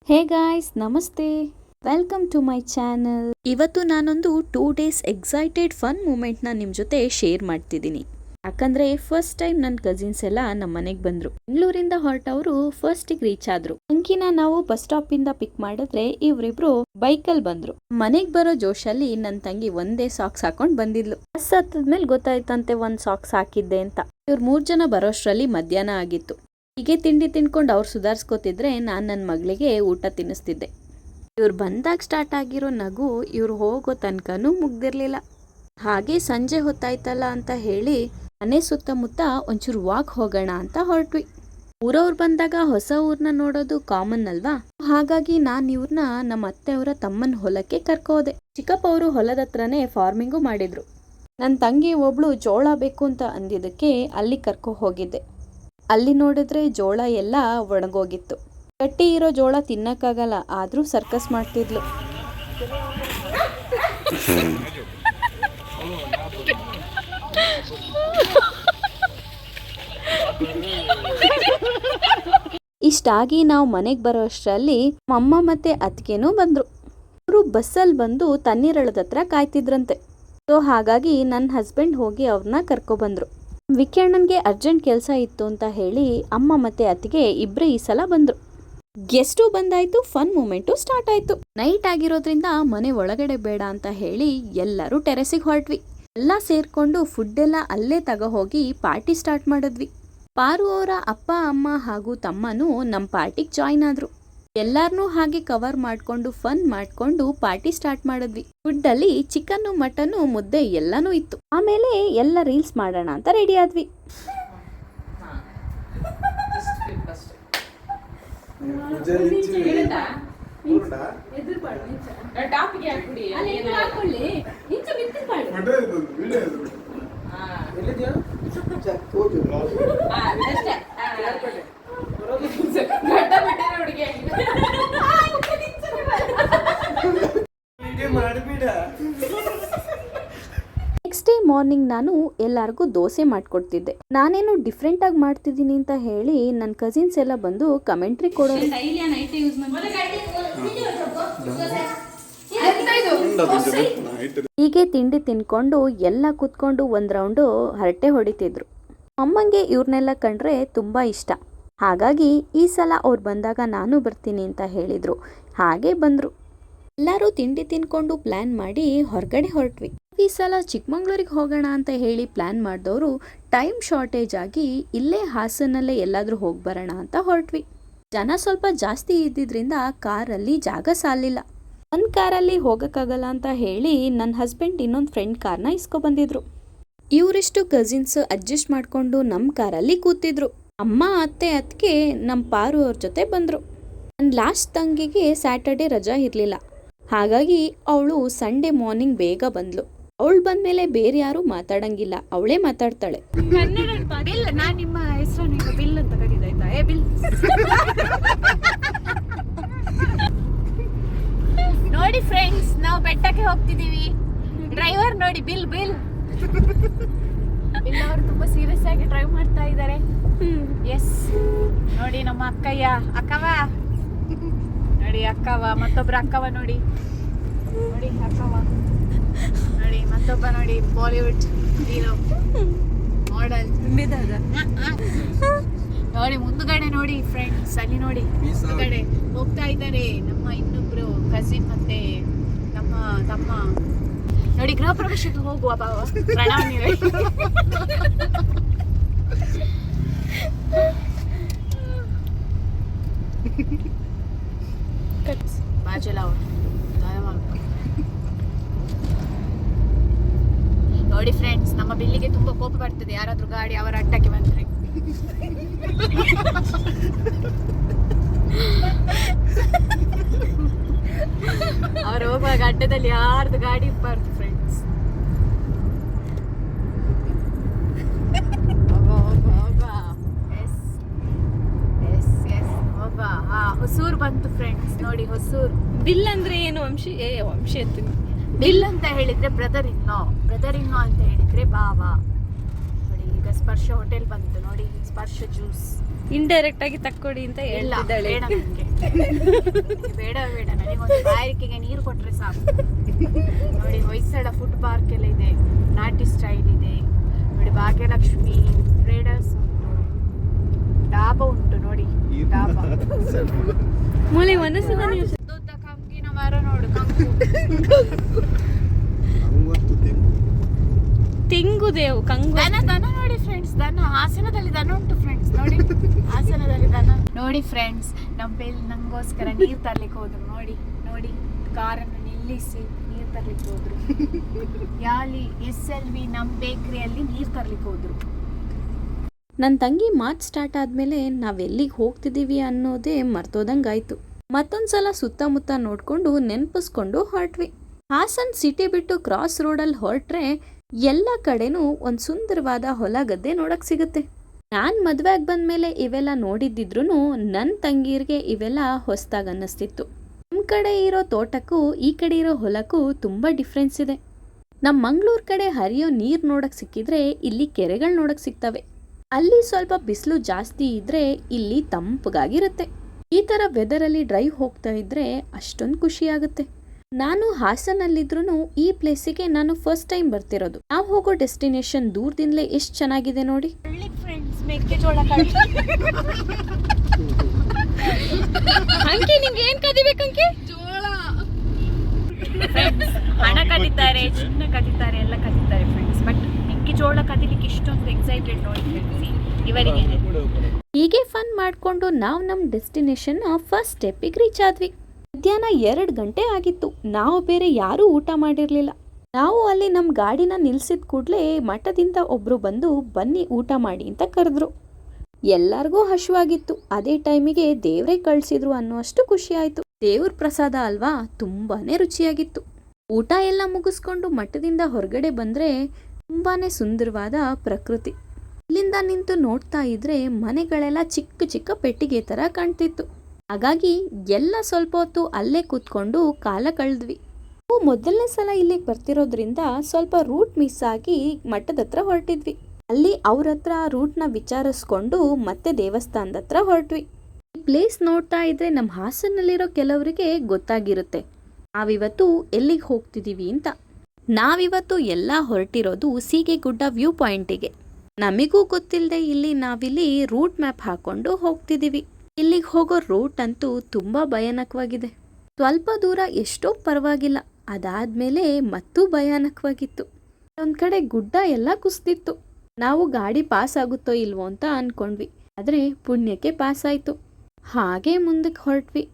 ಹೇ guys, ನಮಸ್ತೆ. Welcome to my channel. ಇವತ್ತು ನಾನೊಂದು 2 days ಎಕ್ಸೈಟೆಡ್ ಫನ್ ಮೂಮೆಂಟ್ನ ನಿಮ್ಮ ಜೊತೆ ಶೇರ್ ಮಾಡ್ತಿದ್ದೀನಿ. ಯಾಕಂದ್ರೆ ಫಸ್ಟ್ ಟೈಮ್ ನನ್ನ ಕಸಿನ್ಸ್ ಎಲ್ಲ ನಮ್ಮ ಮನೆಗೆ ಬಂದ್ರು. ಬೆಂಗಳೂರಿಂದ ಹೊರಟವರು ಫಸ್ಟಿಗೆ ರೀಚ್ ಆದ್ರು. ಅಂಕಿನ ನಾವು ಬಸ್ ಸ್ಟಾಪ್ ಇಂದ ಪಿಕ್ ಮಾಡಿದ್ರೆ ಇವರಿಬ್ರು ಬೈಕಲ್ಲಿ ಬಂದ್ರು. ಮನೆಗೆ ಬರೋ ಜೋಶಲ್ಲಿ ನನ್ನ ತಂಗಿ ಒಂದೇ ಸಾಕ್ಸ್ ಹಾಕೊಂಡ್ ಬಂದಿದ್ಲು. ಬಸ್ ಹತ್ತದ್ಮೇಲೆ ಗೊತ್ತಾಯ್ತಂತೆ ಒಂದ್ ಸಾಕ್ಸ್ ಹಾಕಿದ್ದೆ ಅಂತ. ಇವ್ರು 3 ಜನ ಬರೋಷ್ಟ್ರಲ್ಲಿ ಮಧ್ಯಾಹ್ನ ಆಗಿತ್ತು. ಹೀಗೆ ತಿಂಡಿ ತಿನ್ಕೊಂಡು ಅವ್ರು ಸುಧಾರಿಸ್ಕೋತಿದ್ರೆ ನಾನು ನನ್ನ ಮಗಳಿಗೆ ಊಟ ತಿನ್ನಿಸ್ತಿದ್ದೆ. ಇವ್ರು ಬಂದಾಗ ಸ್ಟಾರ್ಟ್ ಆಗಿರೋ ನಗು ಇವ್ರು ಹೋಗೋ ತನಕನೂ ಮುಗ್ದಿರ್ಲಿಲ್ಲ. ಹಾಗೆ ಸಂಜೆ ಹೊತ್ತಾಯ್ತಲ್ಲ ಅಂತ ಹೇಳಿ ಮನೆ ಸುತ್ತಮುತ್ತ ಒಂಚೂರು ವಾಕ್ ಹೋಗೋಣ ಅಂತ ಹೊರಟ್ವಿ. ಊರವ್ರು ಬಂದಾಗ ಹೊಸ ಊರ್ನ ನೋಡೋದು ಕಾಮನ್ ಅಲ್ವಾ. ಹಾಗಾಗಿ ನಾನು ಇವ್ರನ್ನ ನಮ್ಮ ಅತ್ತೆಯವರ ತಮ್ಮನ ಹೊಲಕ್ಕೆ ಕರ್ಕೋದೆ. ಚಿಕ್ಕಪ್ಪ ಅವರು ಹೊಲದ ಹತ್ರನೇ ಫಾರ್ಮಿಂಗು ಮಾಡಿದ್ರು. ನನ್ನ ತಂಗಿ ಒಬ್ಳು ಜೋಳ ಬೇಕು ಅಂತ ಅಂದಿದ್ದಕ್ಕೆ ಅಲ್ಲಿ ಕರ್ಕೊ ಹೋಗಿದ್ದೆ. ಅಲ್ಲಿ ನೋಡಿದ್ರೆ ಜೋಳ ಎಲ್ಲ ಒಣಗೋಗಿತ್ತು. ಗಟ್ಟಿ ಇರೋ ಜೋಳ ತಿನ್ನಕ್ಕಾಗಲ್ಲ, ಆದ್ರೂ ಸರ್ಕಸ್ ಮಾಡ್ತಿದ್ಲು. ಇಷ್ಟಾಗಿ ನಾವು ಮನೆಗೆ ಬರೋ ಅಷ್ಟರಲ್ಲಿ ಅಮ್ಮ ಮತ್ತೆ ಅತ್ತಿಗೆನೂ ಬಂದ್ರು. ಅವರು ಬಸ್ಸಲ್ಲಿ ಬಂದು ತಣ್ಣೀರಳದ ಹತ್ರ ಕಾಯ್ತಿದ್ರಂತೆ. ಸೊ ಹಾಗಾಗಿ ನನ್ನ ಹಸ್ಬೆಂಡ್ ಹೋಗಿ ಅವ್ರನ್ನ ಕರ್ಕೊಬಂದ್ರು. ವಿಕಣ್ಣನ್ಗೆ ಅರ್ಜೆಂಟ್ ಕೆಲಸ ಇತ್ತು ಅಂತ ಹೇಳಿ ಅಮ್ಮ ಮತ್ತೆ ಅತ್ತಿಗೆ ಇಬ್ಬರೇ ಈ ಸಲ ಬಂದ್ರು. ಗೆಸ್ಟು ಬಂದಾಯ್ತು, ಫನ್ ಮೂಮೆಂಟು ಸ್ಟಾರ್ಟ್ ಆಯ್ತು. ನೈಟ್ ಆಗಿರೋದ್ರಿಂದ ಮನೆ ಒಳಗಡೆ ಬೇಡ ಅಂತ ಹೇಳಿ ಎಲ್ಲರೂ ಟೆರೆಸಿಗೆ ಹೊರಟ್ವಿ. ಎಲ್ಲ ಸೇರ್ಕೊಂಡು ಫುಡ್ ಎಲ್ಲ ಅಲ್ಲೇ ತಗೋ ಹೋಗಿ ಪಾರ್ಟಿ ಸ್ಟಾರ್ಟ್ ಮಾಡಿದ್ವಿ. ಪಾರು ಅವರ ಅಪ್ಪ ಅಮ್ಮ ಹಾಗೂ ತಮ್ಮನೂ ನಮ್ಮ ಪಾರ್ಟಿಗೆ ಜಾಯ್ನ್ ಆದ್ರು. ಎಲ್ಲಾರನ್ನೂ ಹಾಗೆ ಕವರ್ ಮಾಡ್ಕೊಂಡು ಫನ್ ಮಾಡ್ಕೊಂಡು ಪಾರ್ಟಿ ಸ್ಟಾರ್ಟ್ ಮಾಡಿದ್ವಿ. ಫುಡ್ ಅಲ್ಲಿ ಚಿಕನ್ನು ಮಟನ್ನು ಮುದ್ದೆ ಎಲ್ಲಾನು ಇತ್ತು. ಆಮೇಲೆ ಎಲ್ಲ ರೀಲ್ಸ್ ಮಾಡೋಣ ಅಂತ ರೆಡಿ ಆದ್ವಿ. ನೆಕ್ಸ್ಟ್ ಡೇ ಮಾರ್ನಿಂಗ್ ನಾನು ಎಲ್ಲರಿಗೂ ದೋಸೆ ಮಾಡ್ಕೊಡ್ತಿದ್ದೆ. ನಾನೇನು ಡಿಫ್ರೆಂಟ್ ಆಗಿ ಮಾಡ್ತಿದ್ದೀನಿ ಅಂತ ಹೇಳಿ ನನ್ನ ಕಸಿನ್ಸ್ ಎಲ್ಲ ಬಂದು ಕಮೆಂಟ್ರಿ ಕೊಡೋರು. ಹೀಗೆ ತಿಂಡಿ ತಿನ್ಕೊಂಡು ಎಲ್ಲ ಕೂತ್ಕೊಂಡು ಒಂದ್ ರೌಂಡು ಹರಟೆ ಹೊಡಿತಿದ್ರು. ಅಮ್ಮಂಗೆ ಇವ್ರನ್ನೆಲ್ಲ ಕಂಡ್ರೆ ತುಂಬಾ ಇಷ್ಟ. ಹಾಗಾಗಿ ಈ ಸಲ ಅವ್ರು ಬಂದಾಗ ನಾನು ಬರ್ತೀನಿ ಅಂತ ಹೇಳಿದ್ರು. ಹಾಗೆ ಬಂದ್ರು. ಎಲ್ಲರೂ ತಿಂಡಿ ತಿನ್ಕೊಂಡು ಪ್ಲಾನ್ ಮಾಡಿ ಹೊರಗಡೆ ಹೊರಟ್ವಿ. ಈ ಸಲ ಚಿಕ್ಕಮಂಗ್ಳೂರಿಗೆ ಹೋಗೋಣ ಅಂತ ಹೇಳಿ ಪ್ಲಾನ್ ಮಾಡಿದವರು ಟೈಮ್ ಶಾರ್ಟೇಜ್ ಆಗಿ ಇಲ್ಲೇ ಹಾಸನಲ್ಲೇ ಎಲ್ಲಾದ್ರೂ ಹೋಗಿ ಬರೋಣ ಅಂತ ಹೊರಟ್ವಿ. ಜನ ಸ್ವಲ್ಪ ಜಾಸ್ತಿ ಇದ್ದಿದ್ರಿಂದ ಕಾರಲ್ಲಿ ಜಾಗ ಸಾಲಿಲ್ಲ. ಒಂದು ಕಾರಲ್ಲಿ ಹೋಗೋಕ್ಕಾಗಲ್ಲ ಅಂತ ಹೇಳಿ ನನ್ನ ಹಸ್ಬೆಂಡ್ ಇನ್ನೊಂದು ಫ್ರೆಂಡ್ ಕಾರ್ನ ಇಸ್ಕೊಬಂದಿದ್ರು. ಇವರಿಷ್ಟು ಕಸಿನ್ಸ್ ಅಡ್ಜಸ್ಟ್ ಮಾಡಿಕೊಂಡು ನಮ್ಮ ಕಾರಲ್ಲಿ ಕೂತಿದ್ರು. ಅಮ್ಮ ಅತ್ತೆ ಅದಕ್ಕೆ ನಮ್ಮ ಪಾರು ಅವ್ರ ಜೊತೆ ಬಂದರು. ನನ್ನ ಲಾಸ್ಟ್ ತಂಗಿಗೆ ಸ್ಯಾಟರ್ಡೆ ರಜಾ ಇರಲಿಲ್ಲ. ಹಾಗಾಗಿ ಅವಳು ಸಂಡೇ ಮಾರ್ನಿಂಗ್ ಬೇಗ ಬಂದ್ಲು. ಅವಳು ಬಂದ್ಮೇಲೆ ಬೇರೆ ಯಾರು ಮಾತಾಡಂಗಿಲ್ಲ, ಅವಳೇ ಮಾತಾಡ್ತಾಳೆ. ನಾನು ನಿಮ್ಮ ಹೆಸರು ಬಿಲ್ ಅಂತ ಕರೀದಾಯ್ತಾ? ಏ ಬಿಲ್ ನೋಡಿ ಫ್ರೆಂಡ್ಸ್, ನಾವು ಬೆಟ್ಟಕ್ಕೆ ಹೋಗ್ತಿದೀವಿ. ಡ್ರೈವರ್ ನೋಡಿ, ಬಿಲ್ ಬಿಲ್ ಬಿಲ್ ಅವರು ತುಂಬಾ ಸೀರಿಯಸ್ ಆಗಿ ಡ್ರೈವ್ ಮಾಡ್ತಾ ಇದ್ದಾರೆ. ಎಸ್ ನೋಡಿ ನಮ್ಮ ಅಕ್ಕಯ್ಯ, ಅಕ್ಕವ ನೋಡಿ, ಅಕ್ಕವ ಮತ್ತೊಬ್ರು ಅಕ್ಕವ ನೋಡಿ, ನೋಡಿ ಅಕ್ಕವ ನೋಡಿ, ಮತ್ತೊಬ್ಬ ನೋಡಿ ಬಾಲಿವುಡ್ ಹೀರೋ ಮಾಡೆಲ್ ನೋಡಿ. ಮುಂದುಗಡೆ ನೋಡಿ ಫ್ರೆಂಡ್ಸ್, ಅಲ್ಲಿ ನೋಡಿ ಮುಂದುಗಡೆ ಹೋಗ್ತಾ ಇದ್ದಾರೆ ನಮ್ಮ ಇನ್ನೊಬ್ರು ಕಸಿನ್ ಮತ್ತೆ ನಮ್ಮ ತಮ್ಮ ನೋಡಿ. ಗೃಹ ಪ್ರವೇಶಕ್ಕೆ ಹೋಗುವ ಭಾವ ಪ್ರಣಾಮಿ. ನೋಡಿ ಫ್ರೆಂಡ್ಸ್, ನಮ್ಮ ಬಿಲ್ಲಿಗೆ ತುಂಬಾ ಕೋಪ ಬರ್ತದೆ ಯಾರಾದ್ರೂ ಗಾಡಿ ಅವರ ಅಡ್ಡಕ್ಕೆ ಬಂದ್ರೆ. ಅವರು ಹೋಗುವಾಗ ಅಡ್ಡದಲ್ಲಿ ಯಾರ್ದು ಗಾಡಿ ಇರ್ಬಾರ್ದು ಫ್ರೆಂಡ್ಸ್. ಹೊಸೂರು ಬಂತು ಫ್ರೆಂಡ್ಸ್ ನೋಡಿ. ಹೊಸೂರು ಬಿಲ್ ಅಂದ್ರೆ ಏನು? ವಂಶಿ ಅಂತೀನಿ. ಬಿಲ್ ಅಂತ ಹೇಳಿದ್ರೆ ಬ್ರದರ್ ಇನ್ ಲಾ ಅಂತ ಹೇಳಿದ್ರೆ ಭಾವ. ನೋಡಿ ಈಗ ಸ್ಪರ್ಶ ಹೋಟೆಲ್ ಬಂತು ನೋಡಿ, ಸ್ಪರ್ಶ ಜ್ಯೂಸ್. ಇಂಡೈರೆಕ್ಟ್ ಆಗಿ ತಕ್ಕೊಡಿ ಅಂತ ಇಲ್ಲ ಹೇಳ್ತಿದ್ದಾಳೆ. ಬೇಡ ನನಗೆ ಬೇಡ ಬೇಡ ನನಗೊಂದು ಬಾಯಾರಿಕೆಗೆ ನೀರು ಕೊಟ್ರೆ ಸಾಕು. ನೋಡಿ ಹೊಯ್ಸಳ ಫುಡ್ ಪಾರ್ಕ್ ಎಲ್ಲ ಇದೆ, ನಾಟಿ ಸ್ಟೈಲ್ ಇದೆ ನೋಡಿ, ಭಾಗ್ಯಲಕ್ಷ್ಮಿ ಟ್ರೇಡರ್ಸ್ ಉಂಟು, ಡಾಬಾ ಉಂಟು ನೋಡಿ, ಡಾಬಾ ಮೂಲೆ ಮನಸ್ಸಿನ ಉದ್ದುದ್ದ ಕಂಗಿನ ಮರ ನೋಡು, ಕಂಗು ತೆಂಗುದೇವು ಕಂಗು ದನ ನೋಡಿ ಫ್ರೆಂಡ್ಸ್, ದನ ಹಾಸನದಲ್ಲಿ ದನ ಉಂಟು ಫ್ರೆಂಡ್ಸ್, ನೋಡಿ ಹಾಸನದಲ್ಲಿ ದನ ನೋಡಿ ಫ್ರೆಂಡ್ಸ್. ನಂಗೋಸ್ಕರ ನೀರ್ ತರ್ಲಿಕ್ಕೆ ಹೋದ್ರು ನೋಡಿ, ನೋಡಿ ಕಾರನ್ನು ನಿಲ್ಲಿಸಿ ನೀರ್ ತರ್ಲಿಕ್ಕೆ ಹೋದ್ರು. ಯಾಲಿ SLV ನಮ್ ಬೇಕರಿಯಲ್ಲಿ ನೀರ್ ತರ್ಲಿಕ್ಕೆ ಹೋದ್ರು. ನನ್ನ ತಂಗಿ ಮಾತು ಸ್ಟಾರ್ಟ್ ಆದಮೇಲೆ ನಾವೆಲ್ಲಿಗೆ ಹೋಗ್ತಿದ್ದೀವಿ ಅನ್ನೋದೇ ಮರ್ತೋದಂಗಾಯ್ತು. ಮತ್ತೊಂದ್ಸಲ ಸುತ್ತಮುತ್ತ ನೋಡಿಕೊಂಡು ನೆನಪಿಸ್ಕೊಂಡು ಹೊರಟ್ವಿ. ಹಾಸನ್ ಸಿಟಿ ಬಿಟ್ಟು ಕ್ರಾಸ್ ರೋಡಲ್ಲಿ ಹೊರಟ್ರೆ ಎಲ್ಲ ಕಡೆನೂ ಒಂದು ಸುಂದರವಾದ ಹೊಲ ಗದ್ದೆ ನೋಡಕ್ಕೆ ಸಿಗುತ್ತೆ. ನಾನು ಮದುವೆಗೆ ಬಂದಮೇಲೆ ಇವೆಲ್ಲ ನೋಡಿದ್ದಿದ್ರು ನನ್ನ ತಂಗೀರಿಗೆ ಇವೆಲ್ಲ ಹೊಸದಾಗಿ ಅನ್ನಿಸ್ತಿತ್ತು. ನಮ್ಮ ಕಡೆ ಇರೋ ತೋಟಕ್ಕೂ ಈ ಕಡೆ ಇರೋ ಹೊಲಕ್ಕೂ ತುಂಬ ಡಿಫ್ರೆನ್ಸ್ ಇದೆ. ನಮ್ಮ ಮಂಗಳೂರು ಕಡೆ ಹರಿಯೋ ನೀರು ನೋಡಕ್ಕೆ ಸಿಕ್ಕಿದ್ರೆ ಇಲ್ಲಿ ಕೆರೆಗಳು ನೋಡಕ್ಕೆ ಸಿಗ್ತವೆ. ಅಲ್ಲಿ ಸ್ವಲ್ಪ ಬಿಸಿಲು ಜಾಸ್ತಿ ಇದ್ದರೆ ಇಲ್ಲಿ ತಂಪಗಾಗಿರುತ್ತೆ. ಈ ಥರ ವೆದರಲ್ಲಿ ಡ್ರೈವ್ ಹೋಗ್ತಾ ಇದ್ದರೆ ಅಷ್ಟೊಂದು ಖುಷಿಯಾಗುತ್ತೆ. ನಾನು ಹಾಸನಲ್ಲಿದ್ರೂ ಈ ಪ್ಲೇಸಿಗೆ ನಾನು ಫಸ್ಟ್ ಟೈಮ್ ಬರ್ತಿರೋದು. ನಾವು ಹೋಗೋ ಡೆಸ್ಟಿನೇಷನ್ ದೂರದಿಂದಲೇ ಎಷ್ಟು ಚೆನ್ನಾಗಿದೆ ನೋಡಿ. ಫ್ರೆಂಡ್ಸ್ ಮೆಕ್ಕೆಜೋಳ ಅಂಕಿ ನಿಂಗೆ ಏನು ಕದಿಬೇಕಂಕಿ? ಜೋಳ ಹಣ ಕದೀತಾರೆ, ಚಿನ್ನ ಕದೀತಾರೆ, ಎಲ್ಲ ಕದೀತಾರೆ ಫ್ರೆಂಡ್ಸ್. ಬಟ್ ಮೆಕ್ಕೆಜೋಳ ಕದಿಲಿಕ್ಕೆ ಇಷ್ಟೊಂದು ಎಕ್ಸೈಟೆಡ್ ನೋಡಿ ಫ್ರೆಂಡ್ಸ್ ಇವರಿಗೆ. ಹೀಗೆ ಫನ್ ಮಾಡಿಕೊಂಡು ನಾವು ನಮ್ಮ ಡೆಸ್ಟಿನೇಷನ್ ಫಸ್ಟ್ ಸ್ಟೆಪ್ಪಿಗೆ ರೀಚ್ ಆದ್ವಿ. ಮಧ್ಯಾಹ್ನ 2 ಗಂಟೆ ಆಗಿತ್ತು. ನಾವು ಬೇರೆ ಯಾರೂ ಊಟ ಮಾಡಿರಲಿಲ್ಲ. ನಾವು ಅಲ್ಲಿ ನಮ್ಮ ಗಾಡಿನ ನಿಲ್ಸಿದ ಕೂಡಲೇ ಮಠದಿಂದ ಒಬ್ಬರು ಬಂದು ಬನ್ನಿ ಊಟ ಮಾಡಿ ಅಂತ ಕರೆದ್ರು. ಎಲ್ಲರಿಗೂ ಹಸಿವಾಗಿತ್ತು. ಅದೇ ಟೈಮಿಗೆ ದೇವರೇ ಕಳಿಸಿದ್ರು ಅನ್ನುವಷ್ಟು ಖುಷಿ ಆಯಿತು. ದೇವ್ರ ಪ್ರಸಾದ ಅಲ್ವಾ, ತುಂಬಾ ರುಚಿಯಾಗಿತ್ತು. ಊಟ ಎಲ್ಲ ಮುಗಿಸ್ಕೊಂಡು ಮಠದಿಂದ ಹೊರಗಡೆ ಬಂದರೆ ತುಂಬಾ ಸುಂದರವಾದ ಪ್ರಕೃತಿ. ಇಲ್ಲಿಂದ ನಿಂತು ನೋಡ್ತಾ ಇದ್ರೆ ಮನೆಗಳೆಲ್ಲ ಚಿಕ್ಕ ಚಿಕ್ಕ ಪೆಟ್ಟಿಗೆ ಥರ ಕಾಣ್ತಿತ್ತು. ಹಾಗಾಗಿ ಎಲ್ಲ ಸ್ವಲ್ಪ ಹೊತ್ತು ಅಲ್ಲೇ ಕೂತ್ಕೊಂಡು ಕಾಲ ಕಳೆದ್ವಿ. ನಾವು ಮೊದಲನೇ ಸಲ ಇಲ್ಲಿಗೆ ಬರ್ತಿರೋದ್ರಿಂದ ಸ್ವಲ್ಪ ರೂಟ್ ಮಿಸ್ ಆಗಿ ಮಠದ ಹತ್ರ ಹೊರಟಿದ್ವಿ. ಅಲ್ಲಿ ಅವ್ರ ಹತ್ರ ರೂಟ್ನ ವಿಚಾರಿಸ್ಕೊಂಡು ಮತ್ತೆ ದೇವಸ್ಥಾನದ ಹತ್ರ ಹೊರಟ್ವಿ. ಈ ಪ್ಲೇಸ್ ನೋಡ್ತಾ ಇದ್ರೆ ನಮ್ಮ ಹಾಸನಲ್ಲಿರೋ ಕೆಲವರಿಗೆ ಗೊತ್ತಾಗಿರುತ್ತೆ ನಾವಿವತ್ತು ಎಲ್ಲಿಗೆ ಹೋಗ್ತಿದ್ದೀವಿ ಅಂತ. ನಾವಿವತ್ತು ಎಲ್ಲ ಹೊರಟಿರೋದು ಸೀಗೆಗುಡ್ಡ ವ್ಯೂ ಪಾಯಿಂಟಿಗೆ. ನಮಗೂ ಗೊತ್ತಿಲ್ಲದೆ ನಾವಿಲ್ಲಿ ರೂಟ್ ಮ್ಯಾಪ್ ಹಾಕೊಂಡು ಹೋಗ್ತಿದ್ದೀವಿ. ಇಲ್ಲಿಗೆ ಹೋಗೋ ರೂಟ್ ಅಂತೂ ತುಂಬ ಭಯಾನಕವಾಗಿದೆ. ಸ್ವಲ್ಪ ದೂರ ಎಷ್ಟೋ ಪರವಾಗಿಲ್ಲ, ಅದಾದ್ಮೇಲೆ ಮತ್ತೂ ಭಯಾನಕವಾಗಿತ್ತು. ಒಂದು ಕಡೆ ಗುಡ್ಡ ಎಲ್ಲ ಕುಸ್ತಿತ್ತು. ನಾವು ಗಾಡಿ ಪಾಸ್ ಆಗುತ್ತೋ ಇಲ್ವೋ ಅಂತ ಅನ್ಕೊಂಡ್ವಿ, ಆದರೆ ಪುಣ್ಯಕ್ಕೆ ಪಾಸ್ ಆಯಿತು. ಹಾಗೆ ಮುಂದಕ್ಕೆ ಹೊರಟ್ವಿ.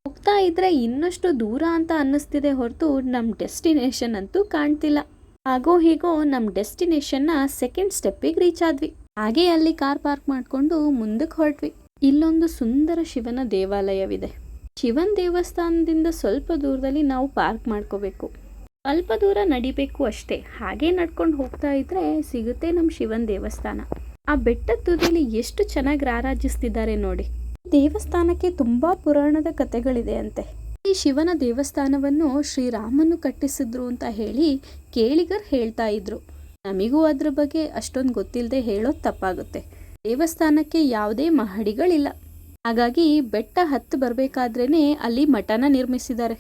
ಹೋಗ್ತಾ ಇದ್ರೆ ಇನ್ನಷ್ಟು ದೂರ ಅಂತ ಅನ್ನಿಸ್ತಿದೆ ಹೊರತು ನಮ್ಮ ಡೆಸ್ಟಿನೇಷನ್ ಅಂತೂ ಕಾಣ್ತಿಲ್ಲ. ಹಾಗೋ ಹೀಗೋ ನಮ್ಮ ಡೆಸ್ಟಿನೇಷನ್ನ ಸೆಕೆಂಡ್ ಸ್ಟೆಪ್ಪಿಗೆ ರೀಚ್ ಆದ್ವಿ. ಹಾಗೆ ಅಲ್ಲಿ ಕಾರ್ ಪಾರ್ಕ್ ಮಾಡಿಕೊಂಡು ಮುಂದಕ್ಕೆ ಹೊರಟ್ವಿ. ಇಲ್ಲೊಂದು ಸುಂದರ ಶಿವನ ದೇವಾಲಯವಿದೆ. ಶಿವನ ದೇವಸ್ಥಾನದಿಂದ ಸ್ವಲ್ಪ ದೂರದಲ್ಲಿ ನಾವು ಪಾರ್ಕ್ ಮಾಡ್ಕೋಬೇಕು. ಸ್ವಲ್ಪ ದೂರ ನಡಿಬೇಕು ಅಷ್ಟೇ. ಹಾಗೆ ನಡ್ಕೊಂಡು ಹೋಗ್ತಾ ಇದ್ರೆ ಸಿಗುತ್ತೆ ನಮ್ಮ ಶಿವನ ದೇವಸ್ಥಾನ. ಆ ಬೆಟ್ಟದ ತುದಿಯಲ್ಲಿ ಎಷ್ಟು ಚೆನ್ನಾಗಿ ಆರಾಧಿಸ್ತಿದ್ದಾರೆ ನೋಡಿ. ದೇವಸ್ಥಾನಕ್ಕೆ ತುಂಬಾ ಪುರಾಣದ ಕಥೆಗಳಿದೆ ಅಂತೆ. ಈ ಶಿವನ ದೇವಸ್ಥಾನವನ್ನು ಶ್ರೀರಾಮನು ಕಟ್ಟಿಸಿದ್ರು ಅಂತ ಹೇಳಿ ಕೇಳಿಗರು ಹೇಳ್ತಾ ಇದ್ರು. ನಮಿಗೂ ಅದ್ರ ಬಗ್ಗೆ ಅಷ್ಟೊಂದು ಗೊತ್ತಿಲ್ಲದೆ ಹೇಳೋದು ತಪ್ಪಾಗುತ್ತೆ. ದೇವಸ್ಥಾನಕ್ಕೆ ಯಾವುದೇ ಮಹಡಿಗಳಿಲ್ಲ. ಹಾಗಾಗಿ ಬೆಟ್ಟ ಹತ್ತು ಬರಬೇಕಾದ್ರೇನೆ ಅಲ್ಲಿ ಮಠನ ನಿರ್ಮಿಸಿದ್ದಾರೆ.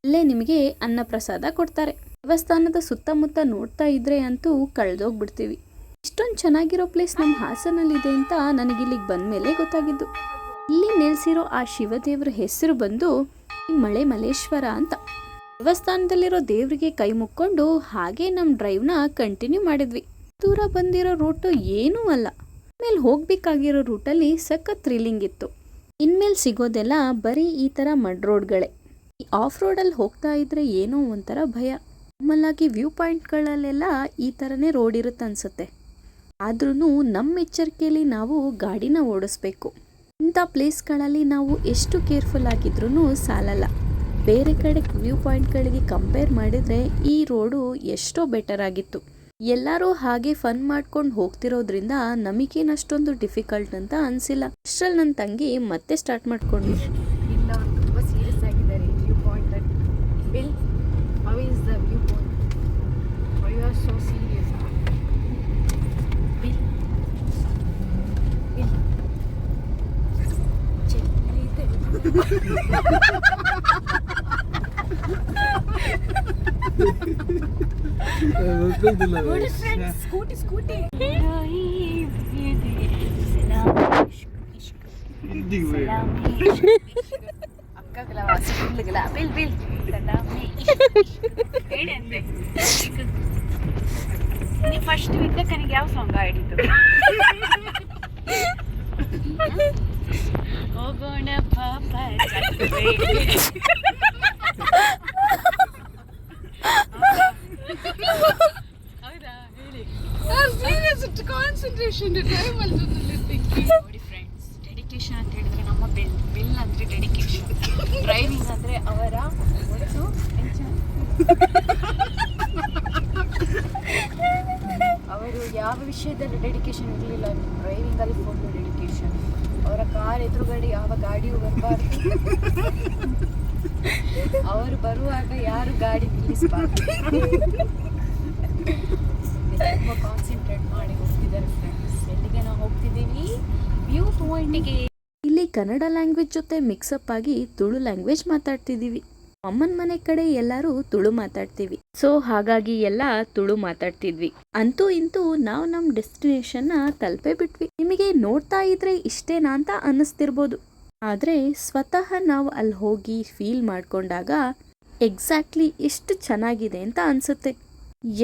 ಅಲ್ಲೇ ನಿಮಗೆ ಅನ್ನ ಪ್ರಸಾದ ಕೊಡ್ತಾರೆ. ದೇವಸ್ಥಾನದ ಸುತ್ತಮುತ್ತ ನೋಡ್ತಾ ಇದ್ರೆ ಅಂತೂ ಕಳೆದೋಗ್ಬಿಡ್ತೀವಿ. ಇಷ್ಟೊಂದು ಚೆನ್ನಾಗಿರೋ ಪ್ಲೇಸ್ ನಮ್ಮ ಹಾಸನಲ್ಲಿದೆ ಅಂತ ನನಗಿಲ್ಲಿಗೆ ಬಂದಮೇಲೆ ಗೊತ್ತಾಗಿದ್ದು. ಇಲ್ಲಿ ನೆಲೆಸಿರೋ ಆ ಶಿವದೇವ್ರ ಹೆಸರು ಬಂದು ಮಳೆ ಮಲೇಶ್ವರ ಅಂತ. ದೇವಸ್ಥಾನದಲ್ಲಿರೋ ದೇವರಿಗೆ ಕೈ ಮುಕ್ಕೊಂಡು ಹಾಗೆ ನಮ್ಮ ಡ್ರೈವ್ನ ಕಂಟಿನ್ಯೂ ಮಾಡಿದ್ವಿ. ದೂರ ಬಂದಿರೋ ರೂಟು ಏನೂ ಅಲ್ಲ. ಆಮೇಲೆ ಹೋಗ್ಬೇಕಾಗಿರೋ ರೂಟಲ್ಲಿ ಸಖತ್ ಥ್ರಿಲ್ಲಿಂಗ್ ಇತ್ತು. ಇನ್ಮೇಲೆ ಸಿಗೋದೆಲ್ಲ ಬರೀ ಈ ಥರ ಮಡ್ ರೋಡ್ಗಳೇ. ಈ ಆಫ್ ರೋಡಲ್ಲಿ ಹೋಗ್ತಾ ಇದ್ರೆ ಏನೋ ಒಂಥರ ಭಯ. ನಾರ್ಮಲಾಗಿ ವ್ಯೂ ಪಾಯಿಂಟ್ಗಳಲ್ಲೆಲ್ಲ ಈ ಥರನೇ ರೋಡ್ ಇರುತ್ತೆ ಅನಿಸುತ್ತೆ. ಆದ್ರೂ ನಮ್ಮ ಎಚ್ಚರಿಕೆಯಲ್ಲಿ ನಾವು ಗಾಡಿನ ಓಡಿಸ್ಬೇಕು. ಇಂಥ ಪ್ಲೇಸ್ಗಳಲ್ಲಿ ನಾವು ಎಷ್ಟು ಕೇರ್ಫುಲ್ ಆಗಿದ್ರೂ ಸಾಲಲ್ಲ. ಬೇರೆ ಕಡೆ ವ್ಯೂ ಪಾಯಿಂಟ್ಗಳಿಗೆ ಕಂಪೇರ್ ಮಾಡಿದರೆ ಈ ರೋಡು ಎಷ್ಟೋ ಬೆಟರ್ ಆಗಿತ್ತು. ಎಲ್ಲರೂ ಹಾಗೆ ಫನ್ ಮಾಡ್ಕೊಂಡು ಹೋಗ್ತಿರೋದ್ರಿಂದ ನಮಗೇನು ಅಷ್ಟೊಂದು ಡಿಫಿಕಲ್ಟ್ ಅಂತ ಅನಿಸಿಲ್ಲ. ಅಷ್ಟರಲ್ಲಿ ನನ್ನ ತಂಗಿ ಮತ್ತೆ ಸ್ಟಾರ್ಟ್ ಮಾಡ್ಕೊಂಡು ಇಲ್ಲ ತುಂಬ ಸೀರಿಯಸ್ ಆಗಿದ್ದಾರೆ view point. Bill, how is the view point? Why you are so serious? Bill, Bill, ನೋಡಿ ಫ್ರೆಂಡ್ಸ್, ಸ್ಕೂಟಿ ಸ್ಕೂಟಿ ಅಕ್ಕಗಲ ವಾಸಿಗಲ ಬಿಲ್ ಬಿಲ್ ಸಲಾಮಿ ಹೇಳಿ ಅಂತೆ. ನೀ ಫಸ್ಟ್ ವಿದ್ಯಕ್ಕನಿಗೆ ಯಾವ ಸಾಂಗ್ ಆಡಿದ್ದು? ಹೋಗೋಣ ಪಾಪ ಕಾನ್ಸಂಟ್ರೇಷನ್ ನೋಡಿ ಫ್ರೆಂಡ್ಸ್, ಡೆಡಿಕೇಶನ್ ಅಂತ ಹೇಳಿದ್ರೆ ನಮ್ಮ ಬಿಲ್ ಅಂದ್ರೆ ಡೆಡಿಕೇಶನ್, ಡ್ರೈವಿಂಗ್ ಅಂದ್ರೆ ಅವರ ಒಂದು ಅವರು ಯಾವ ವಿಷಯದಲ್ಲಿ ಡೆಡಿಕೇಶನ್ ಇರಲಿಲ್ಲ, ಡ್ರೈವಿಂಗ್ ಅಲ್ಲಿ ಫುಲ್ ಡೆಡಿಕೇಶನ್. ಅವರ ಕಾರ್ ಎದುರುಗಡೆ ಯಾವ ಗಾಡಿಯೂ ಬರಬಾರ್ದು, ಅವರು ಬರುವಾಗ ಯಾರು ಗಾಡಿ ನಿಲ್ಲಿಸಬಾರ್ದು. ತುಂಬ ಕಾನ್ಸಂಟ್ರೇಟ್ ಮಾಡಿ ಹೋಗ್ತಿದ್ದಾರೆ ಫ್ರೆಂಡ್ಸ್. ಎಲ್ಲಿಗೆ ನಾವು ಹೋಗ್ತಿದ್ದೀವಿ? ವ್ಯೂ ಪಾಯಿಂಟಿಗೆ. ಇಲ್ಲಿ ಕನ್ನಡ ಲ್ಯಾಂಗ್ವೇಜ್ ಜೊತೆ ಮಿಕ್ಸಪ್ ಆಗಿ ತುಳು ಲ್ಯಾಂಗ್ವೇಜ್ ಮಾತಾಡ್ತಿದ್ದೀವಿ. ಅಮ್ಮನ ಮನೆ ಕಡೆ ಎಲ್ಲರೂ ತುಳು ಮಾತಾಡ್ತೀವಿ, ಸೊ ಹಾಗಾಗಿ ಎಲ್ಲ ತುಳು ಮಾತಾಡ್ತಿದ್ವಿ. ಅಂತೂ ಇಂತೂ ನಾವು ನಮ್ಮ ಡೆಸ್ಟಿನೇಷನ್ನ ತಲುಪೇ ಬಿಟ್ವಿ. ನಿಮಗೆ ನೋಡ್ತಾ ಇದ್ರೆ ಇಷ್ಟೇನಾ ಅಂತ ಅನ್ನಿಸ್ತಿರ್ಬೋದು, ಆದ್ರೆ ಸ್ವತಃ ನಾವು ಅಲ್ಲಿ ಹೋಗಿ ಫೀಲ್ ಮಾಡ್ಕೊಂಡಾಗ ಎಕ್ಸಾಕ್ಟ್ಲಿ ಎಷ್ಟು ಚೆನ್ನಾಗಿದೆ ಅಂತ ಅನ್ಸುತ್ತೆ.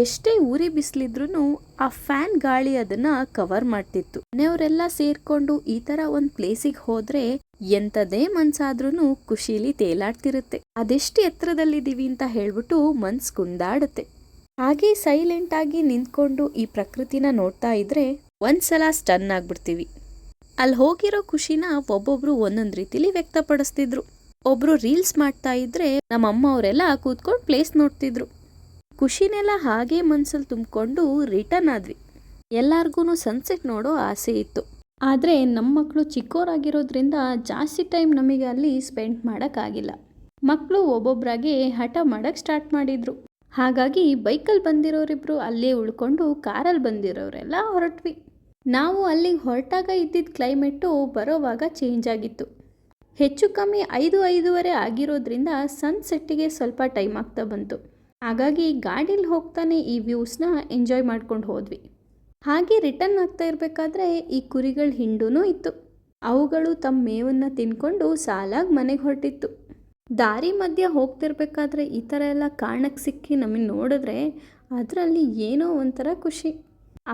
ಎಷ್ಟೇ ಊರಿ ಬಿಸಿಲಿದ್ರು ಆ ಫ್ಯಾನ್ ಗಾಳಿ ಅದನ್ನ ಕವರ್ ಮಾಡ್ತಿತ್ತು. ಮನೆಯವರೆಲ್ಲ ಸೇರ್ಕೊಂಡು ಈ ತರ ಒಂದ್ ಪ್ಲೇಸಿಗೆ ಹೋದ್ರೆ ಎಂತದೇ ಮನ್ಸಾದ್ರೂ ಖುಷಿಲಿ ತೇಲಾಡ್ತಿರುತ್ತೆ. ಅದೆಷ್ಟು ಎತ್ತರದಲ್ಲಿದ್ದೀವಿ ಅಂತ ಹೇಳ್ಬಿಟ್ಟು ಮನ್ಸ್ ಕುಂದಾಡುತ್ತೆ. ಹಾಗೆ ಸೈಲೆಂಟ್ ಆಗಿ ನಿಂತ್ಕೊಂಡು ಈ ಪ್ರಕೃತಿನ ನೋಡ್ತಾ ಇದ್ರೆ ಒಂದ್ಸಲ ಸ್ಟನ್ ಆಗ್ಬಿಡ್ತೀವಿ. ಅಲ್ಲಿ ಹೋಗಿರೋ ಖುಷಿನ ಒಬ್ಬೊಬ್ರು ಒಂದೊಂದ್ ರೀತಿಲಿ ವ್ಯಕ್ತಪಡಿಸ್ತಿದ್ರು. ಒಬ್ರು ರೀಲ್ಸ್ ಮಾಡ್ತಾ ಇದ್ರೆ ನಮ್ಮ ಅಮ್ಮ ಅವರೆಲ್ಲ ಕೂತ್ಕೊಂಡು ಪ್ಲೇಸ್ ನೋಡ್ತಿದ್ರು. ಖುಷಿನೆಲ್ಲ ಹಾಗೆ ಮನ್ಸಲ್ಲಿ ತುಂಬಿಕೊಂಡು ರಿಟರ್ನ್ ಆದ್ವಿ. ಎಲ್ಲಾರ್ಗು ಸನ್ಸೆಟ್ ನೋಡೋ ಆಸೆ ಇತ್ತು, ಆದರೆ ನಮ್ಮ ಮಕ್ಕಳು ಚಿಕ್ಕೋರಾಗಿರೋದ್ರಿಂದ ಜಾಸ್ತಿ ಟೈಮ್ ನಮಗೆ ಅಲ್ಲಿ ಸ್ಪೆಂಡ್ ಮಾಡೋಕ್ಕಾಗಿಲ್ಲ. ಮಕ್ಕಳು ಒಬ್ಬೊಬ್ಬರಾಗೆ ಹಠ ಮಾಡೋಕ್ಕೆ ಸ್ಟಾರ್ಟ್ ಮಾಡಿದ್ರು. ಹಾಗಾಗಿ ಬೈಕಲ್ಲಿ ಬಂದಿರೋರಿಬ್ರು ಅಲ್ಲೇ ಉಳ್ಕೊಂಡು ಕಾರಲ್ಲಿ ಬಂದಿರೋರೆಲ್ಲ ಹೊರಟ್ವಿ. ನಾವು ಅಲ್ಲಿಗೆ ಹೊರಟಾಗ ಇದ್ದಿದ್ದ ಕ್ಲೈಮೇಟು ಬರೋವಾಗ ಚೇಂಜ್ ಆಗಿತ್ತು. ಹೆಚ್ಚು ಕಮ್ಮಿ 5-5:30 ಆಗಿರೋದ್ರಿಂದ ಸನ್ಸೆಟ್ಟಿಗೆ ಸ್ವಲ್ಪ ಟೈಮ್ ಆಗ್ತಾ ಬಂತು. ಹಾಗಾಗಿ ಗಾಡೀಲಿ ಹೋಗ್ತಾನೆ ಈ ವ್ಯೂಸ್ನ ಎಂಜಾಯ್ ಮಾಡ್ಕೊಂಡು ಹೋದ್ವಿ. ಹಾಗೆ ರಿಟರ್ನ್ ಆಗ್ತಾ ಇರಬೇಕಾದ್ರೆ ಈ ಕುರಿಗಳ ಹಿಂಡೂ ಇತ್ತು. ಅವುಗಳು ತಮ್ಮ ಮೇವನ್ನು ತಿನ್ಕೊಂಡು ಸಾಲಾಗಿ ಮನೆಗೆ ಹೊರಟಿತ್ತು. ದಾರಿ ಮಧ್ಯೆ ಹೋಗ್ತಿರ್ಬೇಕಾದ್ರೆ ಈ ಥರ ಎಲ್ಲ ಕಾರಣಕ್ಕೆ ಸಿಕ್ಕಿ ನಮಗೆ ನೋಡಿದ್ರೆ ಅದರಲ್ಲಿ ಏನೋ ಒಂಥರ ಖುಷಿ.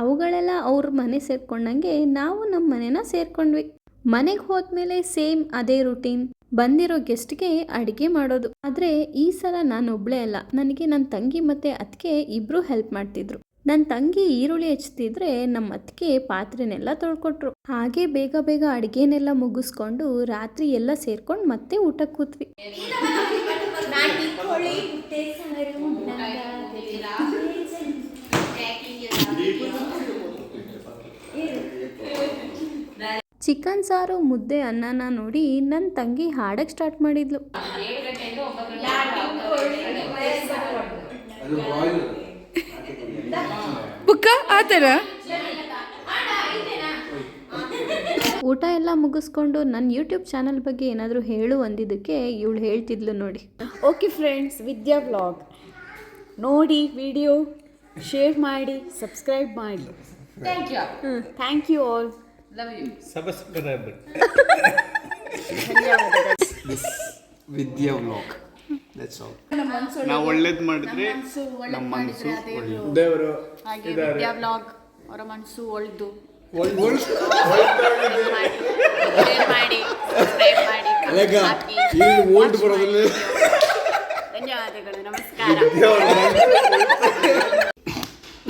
ಅವುಗಳೆಲ್ಲ ಅವ್ರ ಮನೆ ಸೇರ್ಕೊಂಡಂಗೆ ನಾವು ನಮ್ಮ ಮನೆನ ಸೇರ್ಕೊಂಡ್ವಿ. ಮನೆಗೆ ಹೋದ್ಮೇಲೆ ಸೇಮ್ ಅದೇ ರುಟೀನ್, ಬಂದಿರೋ ಗೆಸ್ಟ್ಗೆ ಅಡುಗೆ ಮಾಡೋದು. ಆದರೆ ಈ ಸಲ ನಾನೊಬ್ಳೇ ಅಲ್ಲ, ನನಗೆ ನನ್ನ ತಂಗಿ ಮತ್ತು ಅತ್ತಿಗೆ ಇಬ್ಬರು ಹೆಲ್ಪ್ ಮಾಡ್ತಿದ್ರು. ನನ್ನ ತಂಗಿ ಈರುಳ್ಳಿ ಹೆಚ್ಚುತ್ತಿದ್ರೆ ನಮ್ಮ ಅತ್ತಿಗೆ ಪಾತ್ರೆನೆಲ್ಲ ತೊಳ್ಕೊಟ್ರು. ಹಾಗೆ ಬೇಗ ಬೇಗ ಅಡುಗೆನೆಲ್ಲ ಮುಗಿಸ್ಕೊಂಡು ರಾತ್ರಿ ಎಲ್ಲ ಸೇರ್ಕೊಂಡು ಮತ್ತೆ ಊಟಕ್ಕೆ ಕೂತ್ವಿ. ಚಿಕನ್ ಸಾರು, ಮುದ್ದೆ, ಅನ್ನನ ನೋಡಿ ನನ್ನ ತಂಗಿ ಹಾಡಕ್ಕೆ ಸ್ಟಾರ್ಟ್ ಮಾಡಿದ್ಲು. ಊಟ ಎಲ್ಲ ಮುಗಿಸ್ಕೊಂಡು ನನ್ನ ಯೂಟ್ಯೂಬ್ ಚಾನಲ್ ಬಗ್ಗೆ ಏನಾದರೂ ಹೇಳು ಅಂದಿದ್ದಕ್ಕೆ ಇವಳು ಹೇಳ್ತಿದ್ಲು ನೋಡಿ. ಓಕೆ ಫ್ರೆಂಡ್ಸ್, ವಿದ್ಯಾ ವ್ಲಾಗ್ ನೋಡಿ, ವಿಡಿಯೋ ಶೇರ್ ಮಾಡಿ, ಸಬ್ಸ್ಕ್ರೈಬ್ ಮಾಡಿ. Thank you all. Subscribe. Vidya vlog, that's all. ನಾವು ಒಳ್ಳೇದು ಮಾಡಿದ್ರೆ ನಮ್ಮ ಮನಸ್ಸು ಒಳ್ಳೆಯದು. ದೇವರು ಹಾಗೆ ವಿದ್ಯಾ ವ್ಲಾಗ್ ಅವರ ಮನಸ್ಸು ಒಳ್ಳೆದು. ಮಾಡಿ, ಸಬ್ಸ್ಕ್ರೈಬ್ ಮಾಡಿ, ಹಾಕಿ. ಧನ್ಯವಾದಗಳು, ನಮಸ್ಕಾರ.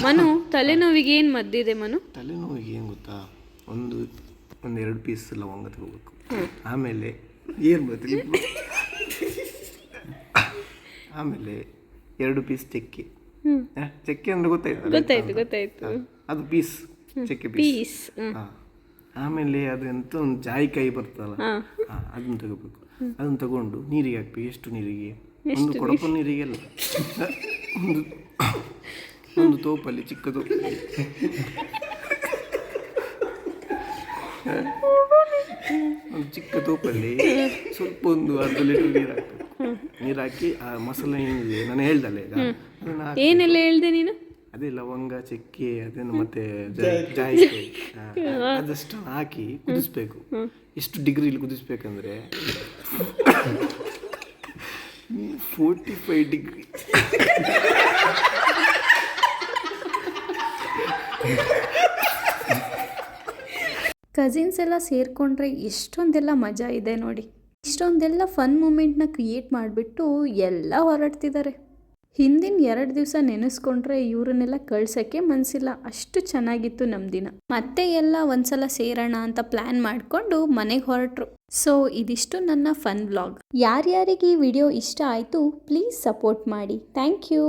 ಮನು, ತಲೆನೋವಿಗೆ ಏನು ಮದ್ದಿದೆ ಮನು? ತಲೆನೋವಿಗೆ ಏನು ಗೊತ್ತಾ, ಒಂದೆರಡು ಪೀಸ್ ಲವಂಗ ತಗೋಬೇಕು. ಆಮೇಲೆ ಏನು ಗೊತ್ತಿಲ್ಲ, ಆಮೇಲೆ 2 ಪೀಸ್ ಚಕ್ಕೆ. ಚಕ್ಕೆ ಅಂದ್ರೆ ಗೊತ್ತಾಯ್ತು, ಅದು ಪೀಸ್, ಚಕ್ಕೆ ಪೀಸ್. ಆಮೇಲೆ ಅದಂತ ಒಂದು ಜಾಯಿಕಾಯಿ ಬರ್ತಲ್ಲ, ಅದನ್ನ ತಗೋಬೇಕು. ಅದನ್ನ ತಗೊಂಡು ನೀರಿಗೆ ಹಾಕ್ಬೇಕು. ಎಷ್ಟು ನೀರಿಗೆ? ಒಂದು ಕೊಡಪ ನೀರಿಗೆಲ್ಲ ಒಂದು ತೋಪಲ್ಲಿ, ಚಿಕ್ಕ ತೋಪಲ್ಲಿ ಒಂದು ಚಿಕ್ಕ ತೋಪಲ್ಲಿ ಸ್ವಲ್ಪ ಒಂದು 1/2 ಲೀಟರ್ ನೀರು ಹಾಕ್ಬೇಕು. ನೀರು ಹಾಕಿ ಆ ಮಸಾಲೆ ಏನಿದೆ ನಾನು ಹೇಳ್ದಲ್ಲ ಈಗ, ಏನೆಲ್ಲ ಹೇಳ್ದೆ ನೀನು? ಅದೇ ಲವಂಗ ಚಕ್ಕೆ ಅದನ್ನು ಮತ್ತೆ ಜಾಯಿಕಾಯಿ ಅದಷ್ಟು ಹಾಕಿ ಕುದಿಸ್ಬೇಕು. ಎಷ್ಟು ಡಿಗ್ರಿಲಿ ಕುದಿಸ್ಬೇಕಂದ್ರೆ 45 ಡಿಗ್ರಿ. ಕಸಿನ್ಸ್ ಎಲ್ಲ ಸೇರಿಕೊಂಡ್ರೆ ಎಷ್ಟೊಂದೆಲ್ಲ ಮಜಾ ಇದೆ ನೋಡಿ. ಇಷ್ಟೊಂದೆಲ್ಲ ಫನ್ ಮೂಮೆಂಟ್ನ ಕ್ರಿಯೇಟ್ ಮಾಡಿಬಿಟ್ಟು ಎಲ್ಲ ಹೊರಡ್ತಿದ್ದಾರೆ. ಹಿಂದಿನ 2 ದಿವಸ ನೆನೆಸ್ಕೊಂಡ್ರೆ ಇವರನ್ನೆಲ್ಲ ಕಳ್ಸೋಕ್ಕೆ ಮನಸ್ಸಿಲ್ಲ, ಅಷ್ಟು ಚೆನ್ನಾಗಿತ್ತು ನಮ್ಮ ದಿನ. ಮತ್ತೆ ಎಲ್ಲ ಒಂದ್ಸಲ ಸೇರೋಣ ಅಂತ ಪ್ಲ್ಯಾನ್ ಮಾಡಿಕೊಂಡು ಮನೆಗೆ ಹೊರಟ್ರು. ಸೊ ಇದಿಷ್ಟು ನನ್ನ ಫನ್ ವ್ಲಾಗ್. ಯಾರ್ಯಾರಿಗೆ ಈ ವಿಡಿಯೋ ಇಷ್ಟ ಆಯಿತು ಪ್ಲೀಸ್ ಸಪೋರ್ಟ್ ಮಾಡಿ. Thank you.